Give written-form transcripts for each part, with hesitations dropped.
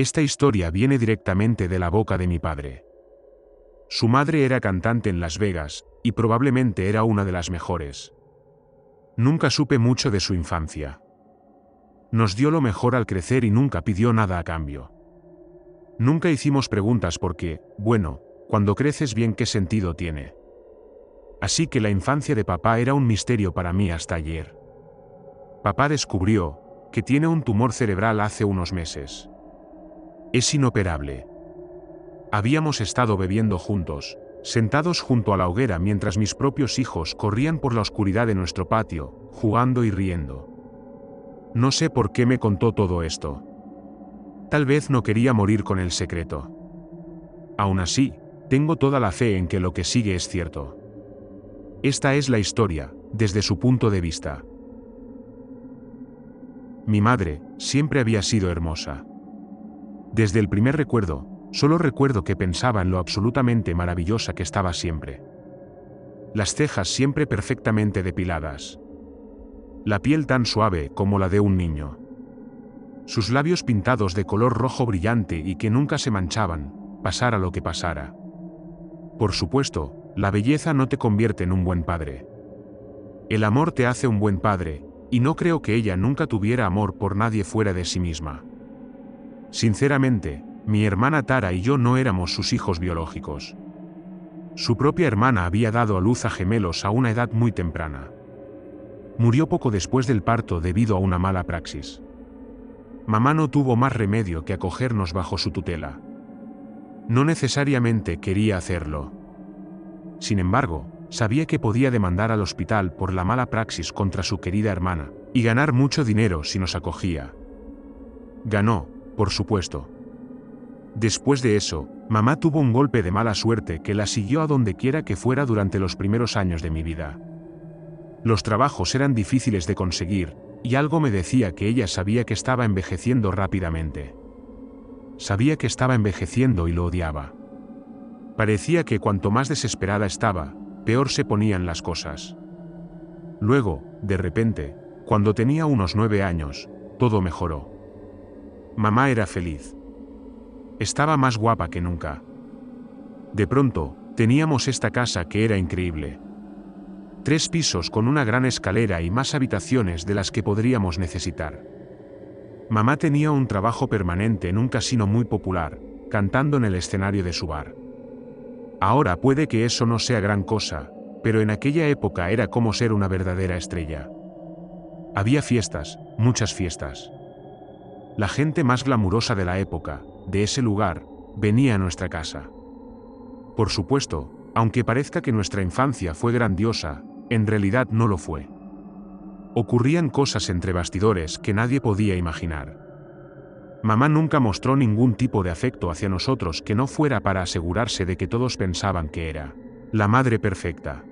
Esta historia viene directamente de la boca de mi padre. Su madre era cantante en Las Vegas, y probablemente era una de las mejores. Nunca supe mucho de su infancia. Nos dio lo mejor al crecer y nunca pidió nada a cambio. Nunca hicimos preguntas porque, bueno, cuando creces bien, ¿qué sentido tiene? Así que la infancia de papá era un misterio para mí hasta ayer. Papá descubrió que tiene un tumor cerebral hace unos meses. Es inoperable. Habíamos estado bebiendo juntos, sentados junto a la hoguera mientras mis propios hijos corrían por la oscuridad de nuestro patio, jugando y riendo. No sé por qué me contó todo esto. Tal vez no quería morir con el secreto. Aún así, tengo toda la fe en que lo que sigue es cierto. Esta es la historia, desde su punto de vista. Mi madre siempre había sido hermosa. Desde el primer recuerdo, solo recuerdo que pensaba en lo absolutamente maravillosa que estaba siempre. Las cejas siempre perfectamente depiladas. La piel tan suave como la de un niño. Sus labios pintados de color rojo brillante y que nunca se manchaban, pasara lo que pasara. Por supuesto, la belleza no te convierte en un buen padre. El amor te hace un buen padre, y no creo que ella nunca tuviera amor por nadie fuera de sí misma. Sinceramente, mi hermana Tara y yo no éramos sus hijos biológicos. Su propia hermana había dado a luz a gemelos a una edad muy temprana. Murió poco después del parto debido a una mala praxis. Mamá no tuvo más remedio que acogernos bajo su tutela. No necesariamente quería hacerlo. Sin embargo, sabía que podía demandar al hospital por la mala praxis contra su querida hermana, y ganar mucho dinero si nos acogía. Ganó, por supuesto. Después de eso, mamá tuvo un golpe de mala suerte que la siguió a donde quiera que fuera durante los primeros años de mi vida. Los trabajos eran difíciles de conseguir, y algo me decía que ella sabía que estaba envejeciendo rápidamente. Sabía que estaba envejeciendo y lo odiaba. Parecía que cuanto más desesperada estaba, peor se ponían las cosas. Luego, de repente, cuando tenía unos 9 años, todo mejoró. Mamá era feliz. Estaba más guapa que nunca. De pronto, teníamos esta casa que era increíble. 3 pisos con una gran escalera y más habitaciones de las que podríamos necesitar. Mamá tenía un trabajo permanente en un casino muy popular, cantando en el escenario de su bar. Ahora puede que eso no sea gran cosa, pero en aquella época era como ser una verdadera estrella. Había fiestas, muchas fiestas. La gente más glamurosa de la época, de ese lugar, venía a nuestra casa. Por supuesto, aunque parezca que nuestra infancia fue grandiosa, en realidad no lo fue. Ocurrían cosas entre bastidores que nadie podía imaginar. Mamá nunca mostró ningún tipo de afecto hacia nosotros que no fuera para asegurarse de que todos pensaban que era la madre perfecta.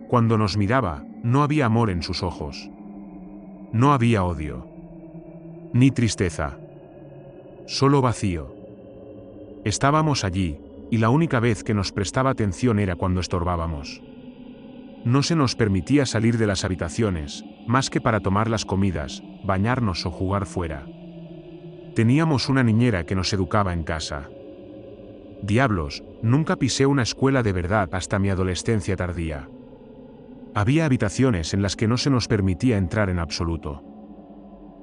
Cuando nos miraba, no había amor en sus ojos. No había odio. Ni tristeza. Solo vacío. Estábamos allí, y la única vez que nos prestaba atención era cuando estorbábamos. No se nos permitía salir de las habitaciones, más que para tomar las comidas, bañarnos o jugar fuera. Teníamos una niñera que nos educaba en casa. Diablos, nunca pisé una escuela de verdad hasta mi adolescencia tardía. Había habitaciones en las que no se nos permitía entrar en absoluto.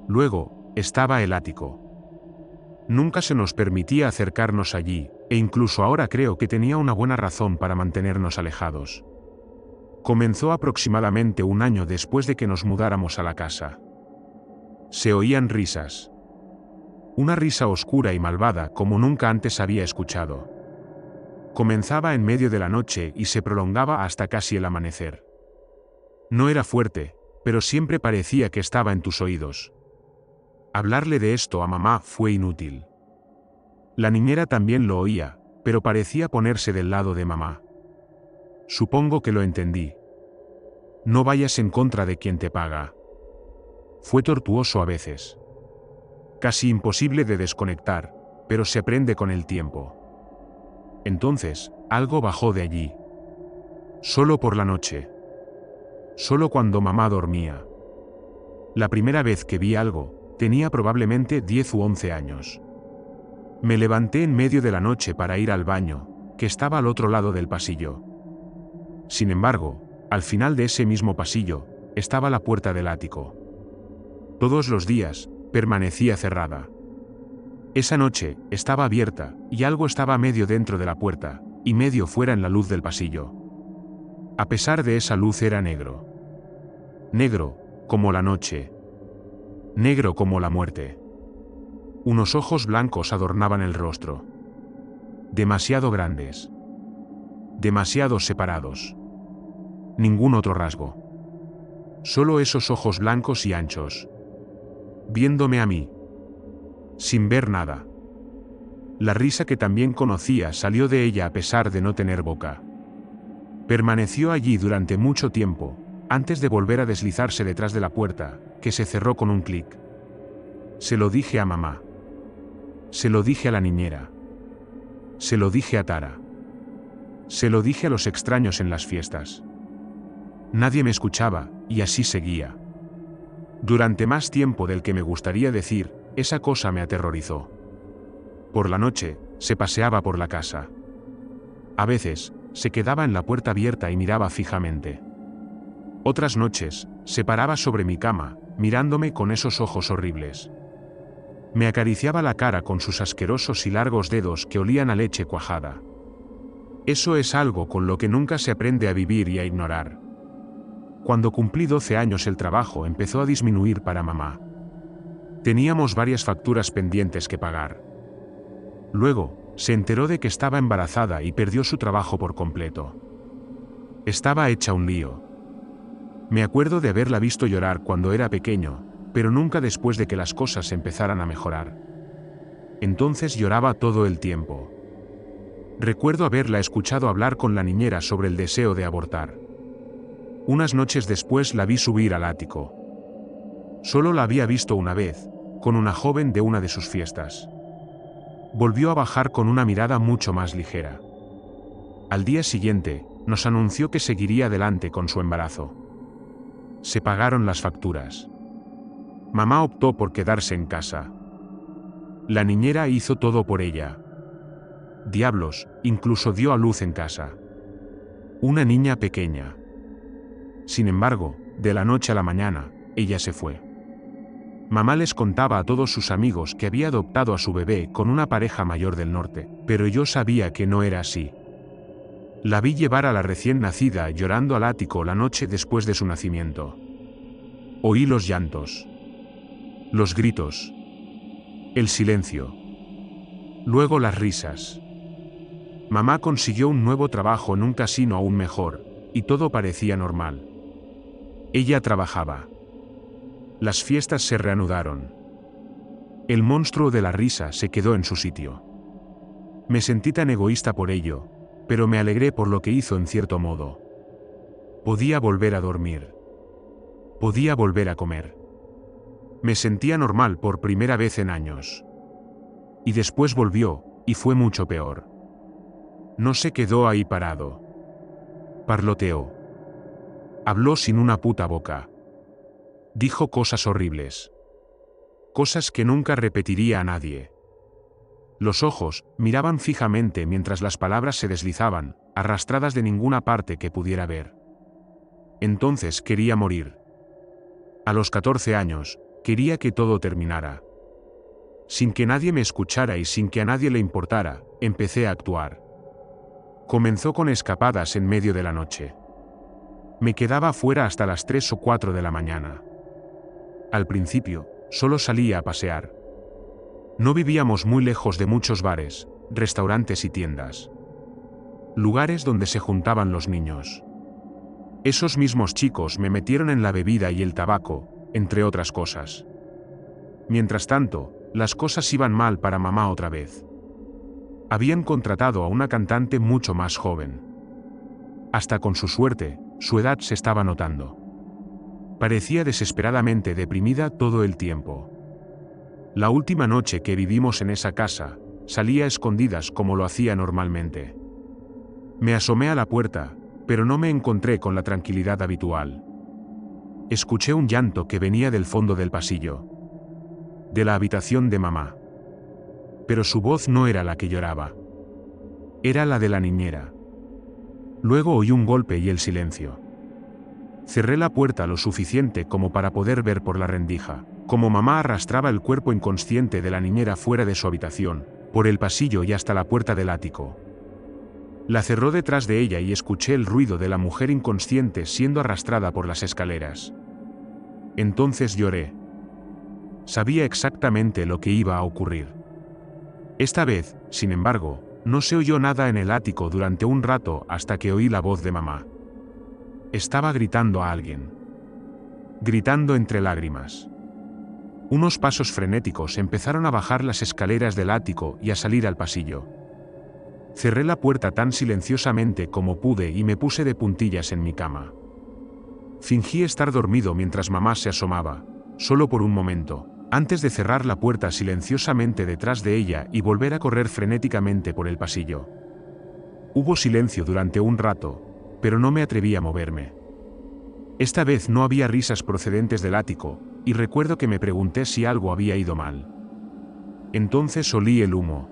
Luego, estaba el ático. Nunca se nos permitía acercarnos allí, e incluso ahora creo que tenía una buena razón para mantenernos alejados. Comenzó aproximadamente un año después de que nos mudáramos a la casa. Se oían risas. Una risa oscura y malvada como nunca antes había escuchado. Comenzaba en medio de la noche y se prolongaba hasta casi el amanecer. No era fuerte, pero siempre parecía que estaba en tus oídos. Hablarle de esto a mamá fue inútil. La niñera también lo oía, pero parecía ponerse del lado de mamá. Supongo que lo entendí. No vayas en contra de quien te paga. Fue tortuoso a veces. Casi imposible de desconectar, pero se aprende con el tiempo. Entonces, algo bajó de allí. Solo por la noche. Solo cuando mamá dormía. La primera vez que vi algo, tenía probablemente 10 u 11 años. Me levanté en medio de la noche para ir al baño, que estaba al otro lado del pasillo. Sin embargo, al final de ese mismo pasillo, estaba la puerta del ático. Todos los días, permanecía cerrada. Esa noche, estaba abierta, y algo estaba medio dentro de la puerta, y medio fuera en la luz del pasillo. A pesar de esa luz era negro. Negro, como la noche. Negro como la muerte. Unos ojos blancos adornaban el rostro. Demasiado grandes. Demasiado separados. Ningún otro rasgo. Solo esos ojos blancos y anchos. Viéndome a mí. Sin ver nada. La risa que también conocía salió de ella a pesar de no tener boca. Permaneció allí durante mucho tiempo, antes de volver a deslizarse detrás de la puerta, que se cerró con un clic. Se lo dije a mamá. Se lo dije a la niñera. Se lo dije a Tara. Se lo dije a los extraños en las fiestas. Nadie me escuchaba, y así seguía. Durante más tiempo del que me gustaría decir, esa cosa me aterrorizó. Por la noche, se paseaba por la casa. A veces, se quedaba en la puerta abierta y miraba fijamente. Otras noches, se paraba sobre mi cama, mirándome con esos ojos horribles. Me acariciaba la cara con sus asquerosos y largos dedos que olían a leche cuajada. Eso es algo con lo que nunca se aprende a vivir y a ignorar. Cuando cumplí 12 años el trabajo empezó a disminuir para mamá. Teníamos varias facturas pendientes que pagar. Luego, se enteró de que estaba embarazada y perdió su trabajo por completo. Estaba hecha un lío. Me acuerdo de haberla visto llorar cuando era pequeño, pero nunca después de que las cosas empezaran a mejorar. Entonces lloraba todo el tiempo. Recuerdo haberla escuchado hablar con la niñera sobre el deseo de abortar. Unas noches después la vi subir al ático. Solo la había visto una vez, con una joven de una de sus fiestas. Volvió a bajar con una mirada mucho más ligera. Al día siguiente, nos anunció que seguiría adelante con su embarazo. Se pagaron las facturas. Mamá optó por quedarse en casa. La niñera hizo todo por ella. Diablos, incluso dio a luz en casa. Una niña pequeña. Sin embargo, de la noche a la mañana, ella se fue. Mamá les contaba a todos sus amigos que había adoptado a su bebé con una pareja mayor del norte, pero yo sabía que no era así. La vi llevar a la recién nacida llorando al ático la noche después de su nacimiento. Oí los llantos. Los gritos. El silencio. Luego las risas. Mamá consiguió un nuevo trabajo en un casino aún mejor, y todo parecía normal. Ella trabajaba. Las fiestas se reanudaron. El monstruo de la risa se quedó en su sitio. Me sentí tan egoísta por ello, pero me alegré por lo que hizo en cierto modo. Podía volver a dormir. Podía volver a comer. Me sentía normal por primera vez en años. Y después volvió, y fue mucho peor. No se quedó ahí parado. Parloteó. Habló sin una puta boca. Dijo cosas horribles. Cosas que nunca repetiría a nadie. Los ojos miraban fijamente mientras las palabras se deslizaban, arrastradas de ninguna parte que pudiera ver. Entonces quería morir. A los 14 años, quería que todo terminara. Sin que nadie me escuchara y sin que a nadie le importara, empecé a actuar. Comenzó con escapadas en medio de la noche. Me quedaba fuera hasta las 3 o 4 de la mañana. Al principio, solo salía a pasear. No vivíamos muy lejos de muchos bares, restaurantes y tiendas. Lugares donde se juntaban los niños. Esos mismos chicos me metieron en la bebida y el tabaco, entre otras cosas. Mientras tanto, las cosas iban mal para mamá otra vez. Habían contratado a una cantante mucho más joven. Hasta con su suerte, su edad se estaba notando. Parecía desesperadamente deprimida todo el tiempo. La última noche que vivimos en esa casa, salía a escondidas como lo hacía normalmente. Me asomé a la puerta, pero no me encontré con la tranquilidad habitual. Escuché un llanto que venía del fondo del pasillo. De la habitación de mamá. pero su voz no era la que lloraba. Era la de la niñera. Luego oí un golpe y el silencio. Cerré la puerta lo suficiente como para poder ver por la rendija, como mamá arrastraba el cuerpo inconsciente de la niñera fuera de su habitación, por el pasillo y hasta la puerta del ático. La cerró detrás de ella y escuché el ruido de la mujer inconsciente siendo arrastrada por las escaleras. Entonces lloré. Sabía exactamente lo que iba a ocurrir. Esta vez, sin embargo, no se oyó nada en el ático durante un rato hasta que oí la voz de mamá. Estaba gritando a alguien. Gritando entre lágrimas. Unos pasos frenéticos empezaron a bajar las escaleras del ático y a salir al pasillo. Cerré la puerta tan silenciosamente como pude y me puse de puntillas en mi cama. Fingí estar dormido mientras mamá se asomaba, solo por un momento, antes de cerrar la puerta silenciosamente detrás de ella y volver a correr frenéticamente por el pasillo. Hubo silencio durante un rato, pero no me atreví a moverme. Esta vez no había risas procedentes del ático, y recuerdo que me pregunté si algo había ido mal. Entonces olí el humo.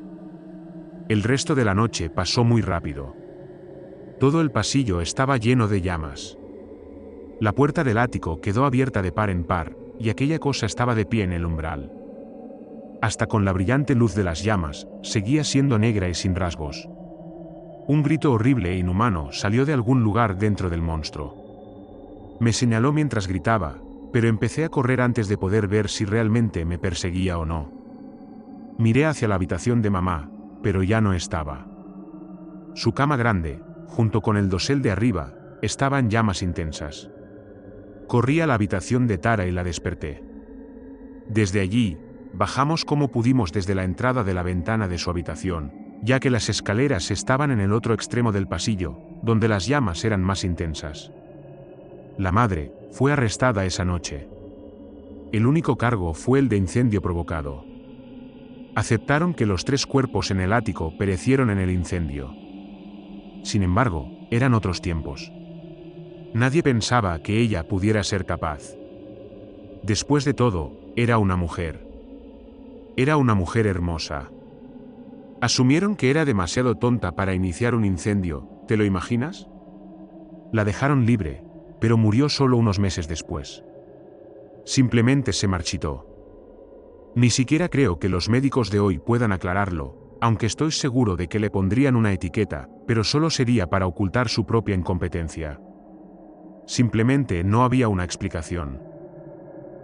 El resto de la noche pasó muy rápido. Todo el pasillo estaba lleno de llamas. La puerta del ático quedó abierta de par en par, y aquella cosa estaba de pie en el umbral. Hasta con la brillante luz de las llamas, seguía siendo negra y sin rasgos. Un grito horrible e inhumano salió de algún lugar dentro del monstruo. Me señaló mientras gritaba, pero empecé a correr antes de poder ver si realmente me perseguía o no. Miré hacia la habitación de mamá, pero ya no estaba. Su cama grande, junto con el dosel de arriba, estaba en llamas intensas. Corrí a la habitación de Tara y la desperté. Desde allí, bajamos como pudimos desde la entrada de la ventana de su habitación, ya que las escaleras estaban en el otro extremo del pasillo, donde las llamas eran más intensas. La madre fue arrestada esa noche. El único cargo fue el de incendio provocado. Aceptaron que los 3 cuerpos en el ático perecieron en el incendio. Sin embargo, eran otros tiempos. Nadie pensaba que ella pudiera ser capaz. Después de todo, era una mujer. Era una mujer hermosa. Asumieron que era demasiado tonta para iniciar un incendio, ¿te lo imaginas? La dejaron libre, pero murió solo unos meses después. Simplemente se marchitó. Ni siquiera creo que los médicos de hoy puedan aclararlo, aunque estoy seguro de que le pondrían una etiqueta, pero solo sería para ocultar su propia incompetencia. Simplemente no había una explicación.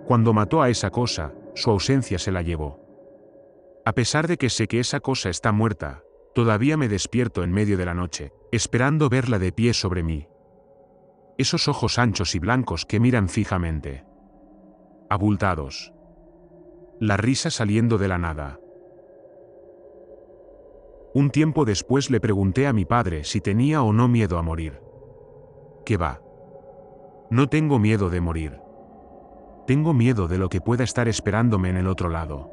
Cuando mató a esa cosa, su ausencia se la llevó. A pesar de que sé que esa cosa está muerta, todavía me despierto en medio de la noche, esperando verla de pie sobre mí. Esos ojos anchos y blancos que miran fijamente. Abultados. La risa saliendo de la nada. Un tiempo después le pregunté a mi padre si tenía o no miedo a morir. ¿Qué va? No tengo miedo de morir. Tengo miedo de lo que pueda estar esperándome en el otro lado.